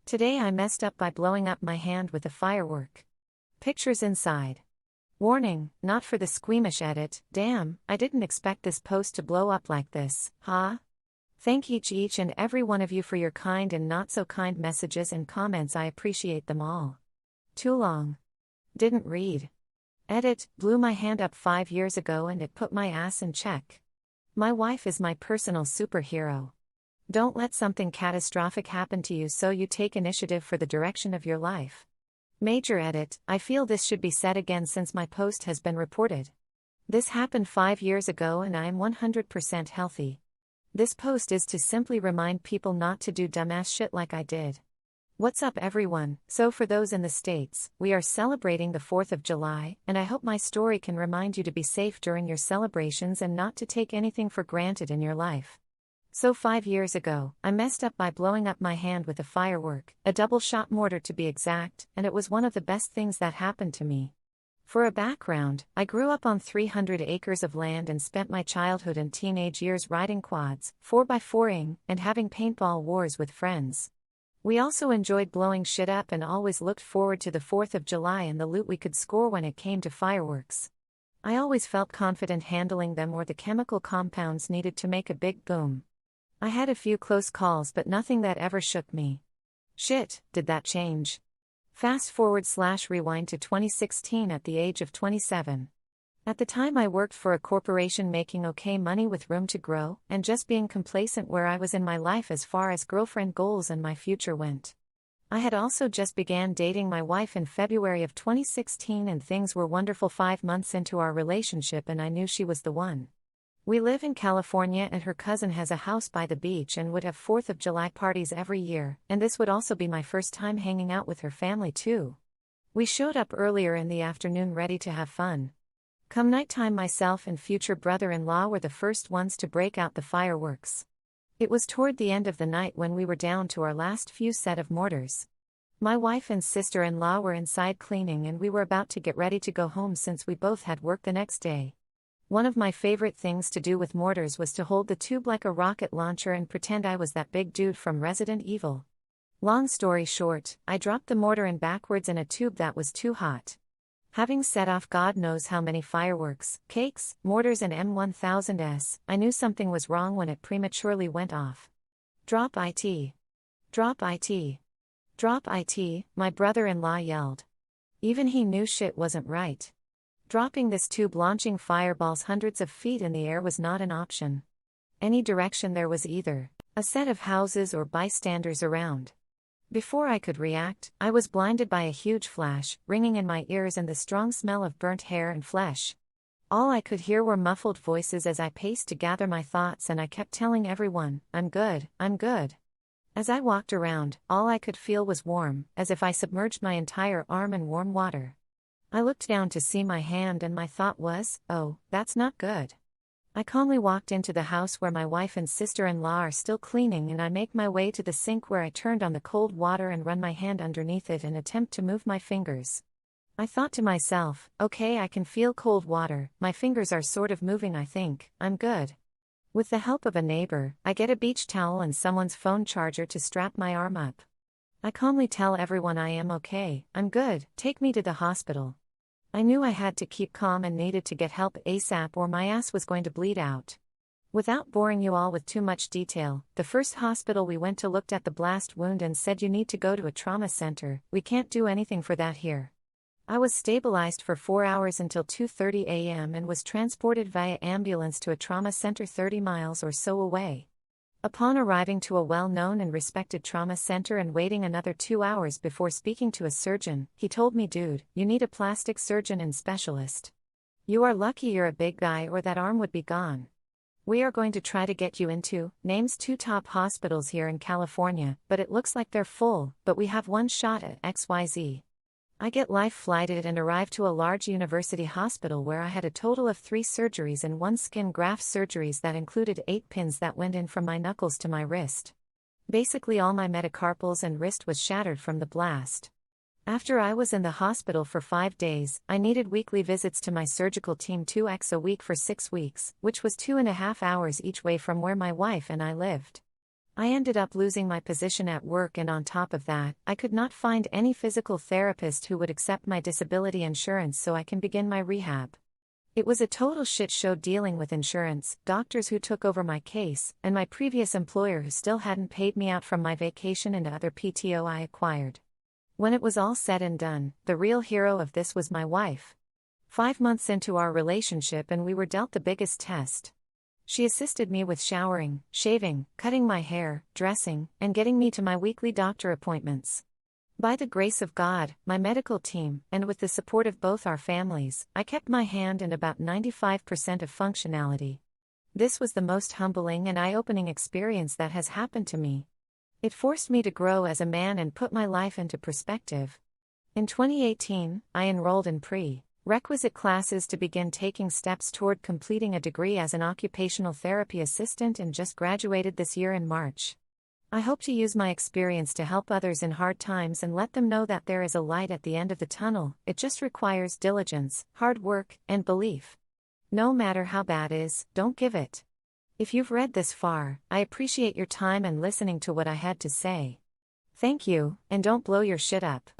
Today I messed up by blowing up my hand with a firework. Pictures inside. Warning, not for the squeamish edit. Damn, I didn't expect this post to blow up like this, huh? Thank each and every one of you for your kind and not so kind messages and comments. I appreciate them all. Too long. Didn't read. Edit, blew my hand up 5 years ago and it put my ass in check. My wife is my personal superhero. Don't let something catastrophic happen to you, so you take initiative for the direction of your life. Major edit, I feel this should be said again since my post has been reported. This happened 5 years ago and I am 100% healthy. This post is to simply remind people not to do dumbass shit like I did. What's up everyone? So for those in the States, we are celebrating the 4th of July, and I hope my story can remind you to be safe during your celebrations and not to take anything for granted in your life. So 5 years ago, I messed up by blowing up my hand with a firework, a double-shot mortar to be exact, and it was one of the best things that happened to me. For a background, I grew up on 300 acres of land and spent my childhood and teenage years riding quads, 4x4ing, and having paintball wars with friends. We also enjoyed blowing shit up and always looked forward to the 4th of July and the loot we could score when it came to fireworks. I always felt confident handling them or the chemical compounds needed to make a big boom. I had a few close calls but nothing that ever shook me. Shit, did that change? Fast/rewind to 2016 at the age of 27. At the time I worked for a corporation making okay money with room to grow, and just being complacent where I was in my life as far as girlfriend goals and my future went. I had also just began dating my wife in February of 2016 and things were wonderful 5 months into our relationship and I knew she was the one. We live in California and her cousin has a house by the beach and would have 4th of July parties every year, and this would also be my first time hanging out with her family too. We showed up earlier in the afternoon ready to have fun. Come nighttime, myself and future brother-in-law were the first ones to break out the fireworks. It was toward the end of the night when we were down to our last few set of mortars. My wife and sister-in-law were inside cleaning and we were about to get ready to go home since we both had work the next day. One of my favorite things to do with mortars was to hold the tube like a rocket launcher and pretend I was that big dude from Resident Evil. Long story short, I dropped the mortar in backwards in a tube that was too hot. Having set off God knows how many fireworks, cakes, mortars and M1000s, I knew something was wrong when it prematurely went off. Drop it. Drop it. Drop it, my brother-in-law yelled. Even he knew shit wasn't right. Dropping this tube launching fireballs hundreds of feet in the air was not an option. Any direction there was either a set of houses or bystanders around. Before I could react, I was blinded by a huge flash, ringing in my ears and the strong smell of burnt hair and flesh. All I could hear were muffled voices as I paced to gather my thoughts and I kept telling everyone, I'm good, I'm good. As I walked around, all I could feel was warm, as if I submerged my entire arm in warm water. I looked down to see my hand and my thought was, oh, that's not good. I calmly walked into the house where my wife and sister-in-law are still cleaning and I make my way to the sink where I turned on the cold water and run my hand underneath it and attempt to move my fingers. I thought to myself, okay, I can feel cold water, my fingers are sort of moving, I think, I'm good. With the help of a neighbor, I get a beach towel and someone's phone charger to strap my arm up. I calmly tell everyone I am okay, I'm good, take me to the hospital. I knew I had to keep calm and needed to get help ASAP or my ass was going to bleed out. Without boring you all with too much detail, the first hospital we went to looked at the blast wound and said you need to go to a trauma center, we can't do anything for that here. I was stabilized for 4 hours until 2:30 a.m. and was transported via ambulance to a trauma center 30 miles or so away. Upon arriving to a well-known and respected trauma center and waiting another 2 hours before speaking to a surgeon, he told me, dude, you need a plastic surgeon and specialist. You are lucky you're a big guy or that arm would be gone. We are going to try to get you into, names 2 top hospitals here in California, but it looks like they're full, but we have one shot at XYZ. I get life-flighted and arrive to a large university hospital where I had a total of 3 surgeries and 1 skin graft surgeries that included 8 pins that went in from my knuckles to my wrist. Basically all my metacarpals and wrist was shattered from the blast. After I was in the hospital for 5 days, I needed weekly visits to my surgical team 2x a week for 6 weeks, which was 2.5 hours each way from where my wife and I lived. I ended up losing my position at work, and on top of that, I could not find any physical therapist who would accept my disability insurance so I can begin my rehab. It was a total shit show dealing with insurance, doctors who took over my case, and my previous employer who still hadn't paid me out from my vacation and other PTO I acquired. When it was all said and done, the real hero of this was my wife. 5 months into our relationship and we were dealt the biggest test. She assisted me with showering, shaving, cutting my hair, dressing, and getting me to my weekly doctor appointments. By the grace of God, my medical team, and with the support of both our families, I kept my hand in about 95% of functionality. This was the most humbling and eye-opening experience that has happened to me. It forced me to grow as a man and put my life into perspective. In 2018, I enrolled in prerequisite classes to begin taking steps toward completing a degree as an occupational therapy assistant and just graduated this year in March. I hope to use my experience to help others in hard times and let them know that there is a light at the end of the tunnel. It just requires diligence, hard work, and belief. No matter how bad it is, don't give it. If you've read this far, I appreciate your time and listening to what I had to say. Thank you, and don't blow your shit up.